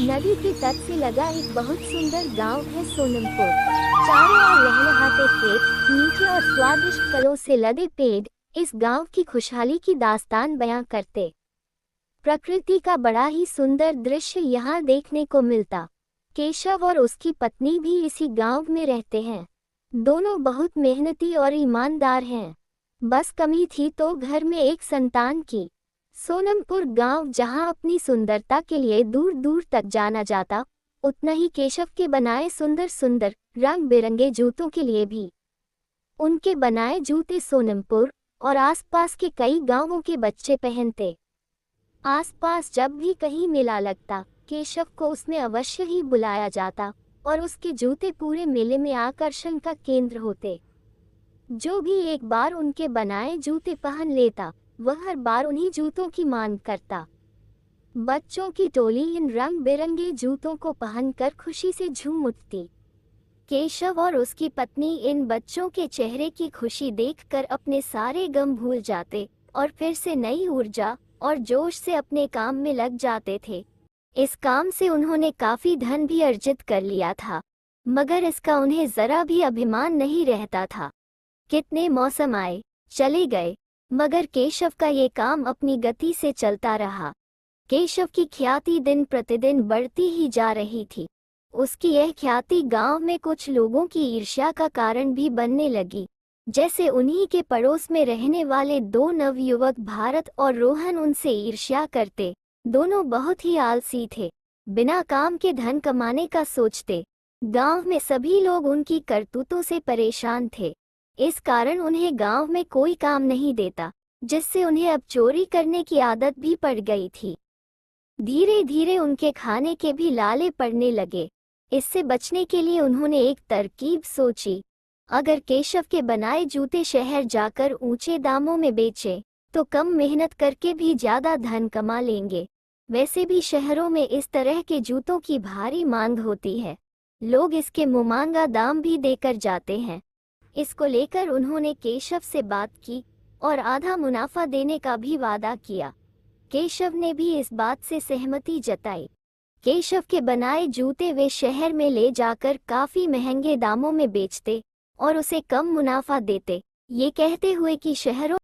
नदी के तट से लगा एक बहुत सुंदर गांव है सोनमपुर। चारों ओर लहलहाते खेत, मीठे और स्वादिष्ट फलों से लदे पेड़ इस गांव की खुशहाली की दास्तान बयां करते। प्रकृति का बड़ा ही सुंदर दृश्य यहाँ देखने को मिलता। केशव और उसकी पत्नी भी इसी गांव में रहते हैं। दोनों बहुत मेहनती और ईमानदार हैं। बस कमी थी तो घर में एक संतान की। सोनमपुर गांव जहां अपनी सुंदरता के लिए दूर दूर तक जाना जाता, उतना ही केशव के बनाए सुंदर सुंदर रंग बिरंगे जूतों के लिए भी। उनके बनाए जूते सोनमपुर और आसपास के कई गांवों के बच्चे पहनते। आसपास जब भी कहीं मेला लगता, केशव को उसमें अवश्य ही बुलाया जाता और उसके जूते पूरे मेले में आकर्षण का केंद्र होते। जो भी एक बार उनके बनाए जूते पहन लेता, वह हर बार उन्हीं जूतों की मांग करता। बच्चों की टोली इन रंग बिरंगे जूतों को पहनकर खुशी से झूम उठती। केशव और उसकी पत्नी इन बच्चों के चेहरे की खुशी देखकर अपने सारे गम भूल जाते और फिर से नई ऊर्जा और जोश से अपने काम में लग जाते थे। इस काम से उन्होंने काफी धन भी अर्जित कर लिया था, मगर इसका उन्हें जरा भी अभिमान नहीं रहता था। कितने मौसम आए, चले गए, मगर केशव का ये काम अपनी गति से चलता रहा। केशव की ख्याति दिन प्रतिदिन बढ़ती ही जा रही थी। उसकी यह ख्याति गांव में कुछ लोगों की ईर्ष्या का कारण भी बनने लगी। जैसे उन्हीं के पड़ोस में रहने वाले दो नवयुवक भारत और रोहन उनसे ईर्ष्या करते। दोनों बहुत ही आलसी थे, बिना काम के धन कमाने का सोचते। गांव में सभी लोग उनकी करतूतों से परेशान थे। इस कारण उन्हें गांव में कोई काम नहीं देता, जिससे उन्हें अब चोरी करने की आदत भी पड़ गई थी। धीरे धीरे उनके खाने के भी लाले पड़ने लगे। इससे बचने के लिए उन्होंने एक तरकीब सोची। अगर केशव के बनाए जूते शहर जाकर ऊंचे दामों में बेचे, तो कम मेहनत करके भी ज्यादा धन कमा लेंगे। वैसे भी शहरों में इस तरह के जूतों की भारी मांग होती है। लोग इसके मुमांगा दाम भी देकर जाते हैं। इसको लेकर उन्होंने केशव से बात की और आधा मुनाफा देने का भी वादा किया। केशव ने भी इस बात से सहमति जताई। केशव के बनाए जूते वे शहर में ले जाकर काफी महंगे दामों में बेचते और उसे कम मुनाफा देते, ये कहते हुए कि शहरों